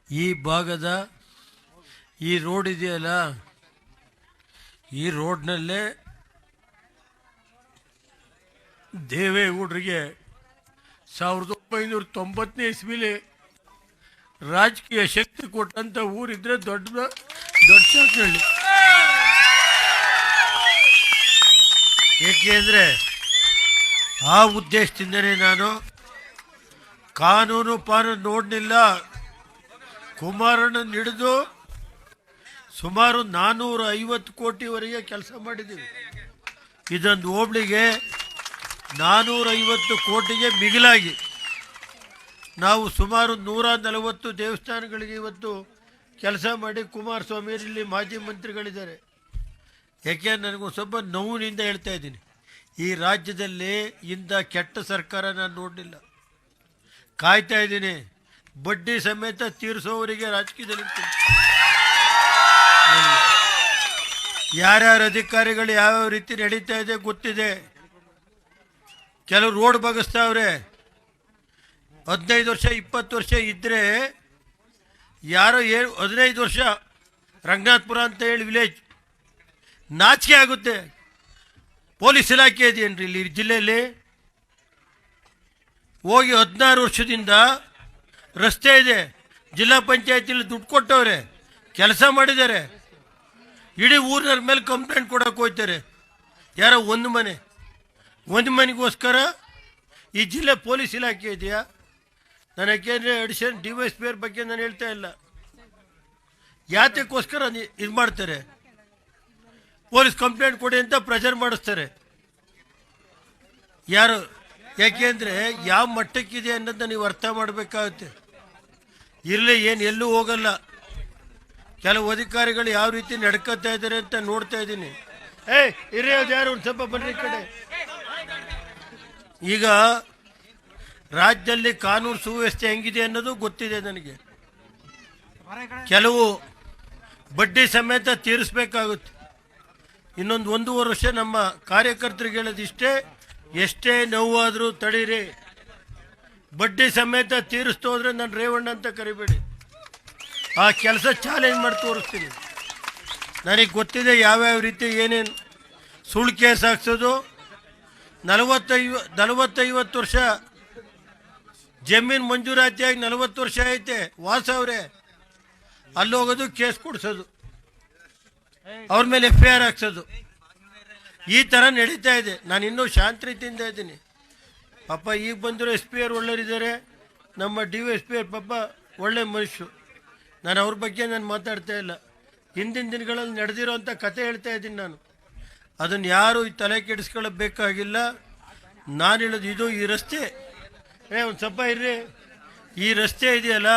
ಈ ಭಾಗದ ಈ ರೋಡ್ ಇದೆಯಲ್ಲ, ಈ ರೋಡ್ನಲ್ಲೇ ದೇವೇಗೌಡರಿಗೆ 1990ನೇ ಇಸ್ವಿಲಿ ರಾಜಕೀಯ ಶಕ್ತಿ ಕೊಟ್ಟಂತ ಊರಿದ್ರೆ ದೊಡ್ಡ ಸಾಕಳ್ಳಿ. ಏಕೆಂದರೆ ಆ ಉದ್ದೇಶದಿಂದನೇ ನಾನು ಕಾನೂನು ನೋಡಲಿಲ್ಲ. ಕುಮಾರಣ್ಣನ ಹಿಡಿದು ಸುಮಾರು 450 ಕೋಟಿವರೆಗೆ ಕೆಲಸ ಮಾಡಿದ್ದೀವಿ. ಇದೊಂದು ಹೋಬಳಿಗೆ 450 ಕೋಟಿಗೆ ಮಿಗಿಲಾಗಿ ನಾವು ಸುಮಾರು 140 ದೇವಸ್ಥಾನಗಳಿಗೆ ಇವತ್ತು ಕೆಲಸ ಮಾಡಿ ಕುಮಾರಸ್ವಾಮಿಯಲ್ಲಿ ಮಾಜಿ ಮಂತ್ರಿಗಳಿದ್ದಾರೆ. ಯಾಕೆ ನನಗೂ ಸ್ವಲ್ಪ ನೋವಿನಿಂದ ಹೇಳ್ತಾ ಇದ್ದೀನಿ, ಈ ರಾಜ್ಯದಲ್ಲಿ ಇಂಥ ಕೆಟ್ಟ ಸರ್ಕಾರ ನಾನು ನೋಡಲಿಲ್ಲ. ಕಾಯ್ತಾ ಇದ್ದೀನಿ, ಬಡ್ಡಿ ಸಮೇತ ತೀರಿಸೋವರಿಗೆ ರಾಜಕೀಯದಲ್ಲಿ ಯಾರ್ಯಾರ ಅಧಿಕಾರಿಗಳು ಯಾವ್ಯಾವ ರೀತಿ ನಡೀತಾ ಇದೆ ಗೊತ್ತಿದೆ. ಕೆಲವು ರೋಡ್ ಬಗಸ್ತಾವ್ರೆ. 15 ವರ್ಷ 20 ವರ್ಷ ಇದ್ದರೆ ಯಾರೋ 15 ವರ್ಷ ರಂಗನಾಥಪುರ ಅಂತ ಹೇಳಿ ವಿಲೇಜ್, ನಾಚಿಕೆ ಆಗುತ್ತೆ. ಪೊಲೀಸ್ ಇಲಾಖೆ ಇದೆಯೇನ್ರಿ ಇಲ್ಲಿ ಜಿಲ್ಲೆಯಲ್ಲಿ? ಹೋಗಿ 16 ವರ್ಷದಿಂದ ರಸ್ತೆ ಇದೆ, ಜಿಲ್ಲಾ ಪಂಚಾಯತಿಲಿ ದುಡ್ಡು ಕೊಟ್ಟವ್ರೆ, ಕೆಲಸ ಮಾಡಿದ್ದಾರೆ. ಇಡೀ ಊರಿನ ಮೇಲೆ ಕಂಪ್ಲೇಂಟ್ ಕೊಡೋಕೆ ಹೋಗ್ತಾರೆ. ಯಾರೋ ಒಂದು ಮನೆಗೋಸ್ಕರ ಈ ಜಿಲ್ಲೆ ಪೊಲೀಸ್ ಇಲಾಖೆ ಇದೆಯಾ? ನಾನು ಯಾಕೆಂದರೆ ಅಡಿಷನ್ DYSP ಬಗ್ಗೆ ನಾನು ಹೇಳ್ತಾ ಇಲ್ಲ. ಯಾತಕ್ಕೋಸ್ಕರ ಇದು ಮಾಡ್ತಾರೆ? ಪೊಲೀಸ್ ಕಂಪ್ಲೇಂಟ್ ಕೊಡಿ ಅಂತ ಪ್ರೆಷರ್ ಮಾಡಿಸ್ತಾರೆ. ಯಾರು? ಯಾಕೆಂದರೆ ಯಾವ ಮಟ್ಟಕ್ಕಿದೆ ಅನ್ನೋದನ್ನ ನೀವು ಅರ್ಥ ಮಾಡಬೇಕಾಗುತ್ತೆ. ಇರಲಿ, ಎಲ್ಲೂ ಹೋಗಲ್ಲ. ಕೆಲವು ಅಧಿಕಾರಿಗಳು ಯಾವ ರೀತಿ ನಡ್ಕೊತಾ ಇದ್ದಾರೆ ಅಂತ ನೋಡ್ತಾ ಇದ್ದೀನಿ. ಇರೋದು ಯಾರು? ಒಂದು ಸ್ವಲ್ಪ ಬನ್ನಿ ಕಡೆ. ಈಗ ರಾಜ್ಯದಲ್ಲಿ ಕಾನೂನು ಸುವ್ಯವಸ್ಥೆ ಹೆಂಗಿದೆ ಅನ್ನೋದು ಗೊತ್ತಿದೆ ನನಗೆ. ಕೆಲವು ಬಡ್ಡಿ ಸಮೇತ ತೀರಿಸಬೇಕಾಗುತ್ತೆ. ಇನ್ನೊಂದು 1.5 ವರ್ಷ ನಮ್ಮ ಕಾರ್ಯಕರ್ತರಿಗೆ ಹೇಳೋದಿಷ್ಟೇ, ಎಷ್ಟೇ ನೋವಾದರೂ ತಡೀರಿ, ಬಡ್ಡಿ ಸಮೇತ ತೀರಿಸ್ತು ಹೋದ್ರೆ ನಾನು ರೇವಣ್ಣ ಅಂತ ಕರಿಬೇಡಿ. ಆ ಕೆಲಸ ಚಾಲೆಂಜ್ ಮಾಡಿ ತೋರಿಸ್ತೀನಿ. ನನಗೆ ಗೊತ್ತಿದೆ ಯಾವ್ಯಾವ ರೀತಿ ಏನೇನು ಸುಳ್ಳು ಕೇಸ್ ಹಾಕ್ಸೋದು. 40-50 ವರ್ಷ ಜಮೀನು ಮಂಜೂರಾತಿಯಾಗಿ 40 ವರ್ಷ ಐತೆ, ವಾಸ ಅವರೇ ಅಲ್ಲಿ ಹೋಗೋದು, ಕೇಸ್ ಕೊಡಿಸೋದು, ಅವ್ರ ಮೇಲೆ FIR ಹಾಕ್ಸೋದು, ಈ ಥರ ನಡೀತಾ ಇದೆ. ನಾನು ಇನ್ನೂ ಶಾಂತ ರೀತಿಯಿಂದ ಇದ್ದೀನಿ. ಪಾಪ ಈಗ ಬಂದಿರೋ SP ಅವ್ರು ಒಳ್ಳೆಯರಿದ್ದಾರೆ, ನಮ್ಮ DYSP ಪಾಪ ಒಳ್ಳೆ ಮನುಷ್ಯರು. ನಾನು ಅವ್ರ ಬಗ್ಗೆ ನಾನು ಮಾತಾಡ್ತಾ ಇಲ್ಲ. ಹಿಂದಿನ ದಿನಗಳಲ್ಲಿ ನಡೆದಿರೋ ಅಂಥ ಕತೆ ಹೇಳ್ತಾ ಇದ್ದೀನಿ ನಾನು. ಅದನ್ನು ಯಾರು ಈ ತಲೆ ಕೆಡಿಸ್ಕೊಳ್ಳಬೇಕಾಗಿಲ್ಲ. ನಾನು ಹೇಳೋದು ಇದು, ಈ ರಸ್ತೆ ಒಂದು ಸ್ವಲ್ಪ ಇರ್ರಿ. ಈ ರಸ್ತೆ ಇದೆಯಲ್ಲ,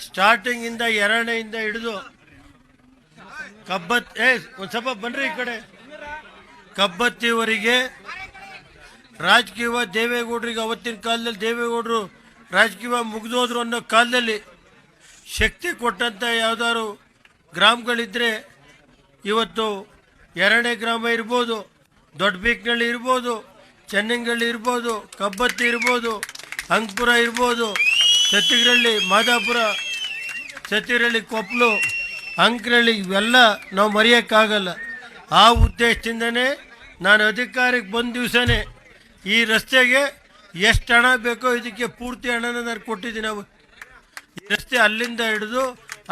ಸ್ಟಾರ್ಟಿಂಗಿಂದ ಎರಡನೆಯಿಂದ ಹಿಡಿದು ಒಂದು ಸ್ವಲ್ಪ ಬನ್ರಿ ಈ ಕಡೆ, ಕಬ್ಬತ್ತಿವರೆಗೆ ರಾಜಕೀಯ ದೇವೇಗೌಡರಿಗೆ, ಅವತ್ತಿನ ಕಾಲದಲ್ಲಿ ದೇವೇಗೌಡರು ರಾಜಕೀಯ ಮುಗಿದೋದ್ರು ಅನ್ನೋ ಕಾಲದಲ್ಲಿ ಶಕ್ತಿ ಕೊಟ್ಟಂಥ ಯಾವ್ದಾದ್ರು ಗ್ರಾಮಗಳಿದ್ದರೆ ಇವತ್ತು ಎರಡನೇ ಗ್ರಾಮ ಇರ್ಬೋದು, ದೊಡ್ಡ ಬೀಕ್ನಳ್ಳಿ ಇರ್ಬೋದು, ಚೆನ್ನಂಗಳ್ಳಿ ಇರ್ಬೋದು, ಕಬ್ಬತ್ತಿ ಇರ್ಬೋದು, ಅಂಕಪುರ ಇರ್ಬೋದು, ಸತ್ತಿಗರಳ್ಳಿ, ಮಾದಾಪುರ, ಸತ್ತಿಗರಳ್ಳಿ, ಕೊಪ್ಪಲು, ಅಂಕನಹಳ್ಳಿ, ಇವೆಲ್ಲ ನಾವು ಮರೆಯೋಕ್ಕಾಗಲ್ಲ. ಆ ಉದ್ದೇಶದಿಂದನೇ ನಾನು ಅಧಿಕಾರಕ್ಕೆ ಬಂದ ದಿವಸನೇ ಈ ರಸ್ತೆಗೆ ಎಷ್ಟು ಹಣ ಬೇಕೋ ಇದಕ್ಕೆ ಪೂರ್ತಿ ಹಣನ ನಾನು ಕೊಟ್ಟಿದ್ದೀನಿ. ಈ ರಸ್ತೆ ಅಲ್ಲಿಂದ ಹಿಡಿದು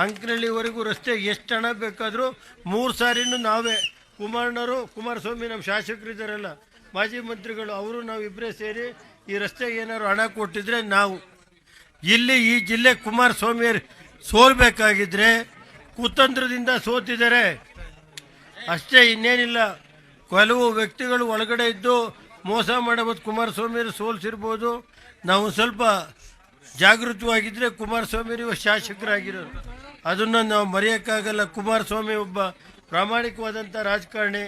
ಅಂಕನಹಳ್ಳಿವರೆಗೂ ರಸ್ತೆ ಎಷ್ಟು ಹಣ ಬೇಕಾದರೂ 3 ಸಾರಿನೂ ನಾವೇ, ಕುಮಾರಸ್ವಾಮಿ ನಮ್ಮ ಶಾಸಕರಿದ್ದಾರಲ್ಲ, ಮಾಜಿ ಮಂತ್ರಿಗಳು, ಅವರು ನಾವು ಇಬ್ಬರೇ ಸೇರಿ ಈ ರಸ್ತೆಗೆ ಏನಾದ್ರು ಹಣ ಕೊಟ್ಟಿದ್ರೆ ನಾವು ಇಲ್ಲಿ ಈ ಜಿಲ್ಲೆ ಕುಮಾರಸ್ವಾಮಿ ಸೋಲ್ಬೇಕಾಗಿದ್ರೆ ಕುತಂತ್ರದಿಂದ ಸೋತಿದ್ದಾರೆ ಅಷ್ಟೇ, ಇನ್ನೇನಿಲ್ಲ. ಕೆಲವು ವ್ಯಕ್ತಿಗಳು ಒಳಗಡೆ ಇದ್ದು ಮೋಸ ಮಾಡಬಹುದು, ಕುಮಾರಸ್ವಾಮಿ ಸೋಲ್ಸಿರ್ಬೋದು. ನಾವು ಸ್ವಲ್ಪ ಜಾಗೃತವಾಗಿದ್ದರೆ ಕುಮಾರಸ್ವಾಮಿ ಶಾಸಕರಾಗಿರೋರು, ಅದನ್ನು ನಾವು ಮರೆಯೋಕ್ಕಾಗಲ್ಲ. ಕುಮಾರಸ್ವಾಮಿ ಒಬ್ಬ ಪ್ರಾಮಾಣಿಕವಾದಂಥ ರಾಜಕಾರಣಿ.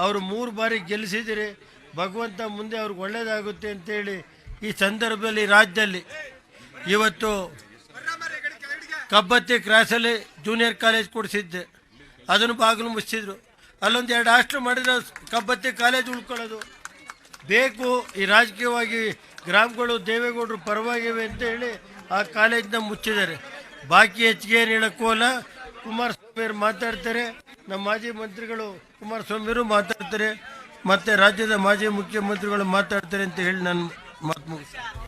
ಅವರು 3 ಬಾರಿ ಗೆಲ್ಲಿಸಿದಿರಿ. ಭಗವಂತ ಮುಂದೆ ಅವ್ರಿಗೆ ಒಳ್ಳೆಯದಾಗುತ್ತೆ ಅಂತೇಳಿ ಈ ಸಂದರ್ಭದಲ್ಲಿ ರಾಜ್ಯದಲ್ಲಿ ಇವತ್ತು ಕಬ್ಬತ್ತಿ ಕ್ರಾಸಲ್ಲಿ ಜೂನಿಯರ್ ಕಾಲೇಜ್ ಕೊಡಿಸಿದ್ದೆ, ಅದನ್ನು ಬಾಗಿಲು ಮುಚ್ಚಿದ್ರು. ಅಲ್ಲೊಂದು 2 ಹಾಸ್ಟೆಲ್ ಮಾಡಿದ್ರೆ ಕಬ್ಬತ್ತಿ ಕಾಲೇಜ್ ಉಳ್ಕೊಳ್ಳೋದು ಬೇಕು. ಈ ರಾಜಕೀಯವಾಗಿ ಗ್ರಾಮಗಳು ದೇವೇಗೌಡರು ಪರವಾಗಿವೆ ಅಂತ ಹೇಳಿ ಆ ಕಾಲೇಜನ್ನ ಮುಚ್ಚಿದ್ದಾರೆ. ಬಾಕಿ ಹೆಚ್ಚಿಗೆ ಏನು ಹೇಳಕ್ಕೋಲ್ಲ. ಕುಮಾರಸ್ವಾಮಿಯವರು ಮಾತಾಡ್ತಾರೆ, ನಮ್ಮ ಮಾಜಿ ಮಂತ್ರಿಗಳು ಕುಮಾರಸ್ವಾಮಿಯವರು ಮಾತಾಡ್ತಾರೆ, ಮತ್ತೆ ರಾಜ್ಯದ ಮಾಜಿ ಮುಖ್ಯಮಂತ್ರಿಗಳು ಮಾತಾಡ್ತಾರೆ ಅಂತ ಹೇಳಿ ನಾನು ಮಾತು ಮುಗಿಸ್ತೇನೆ.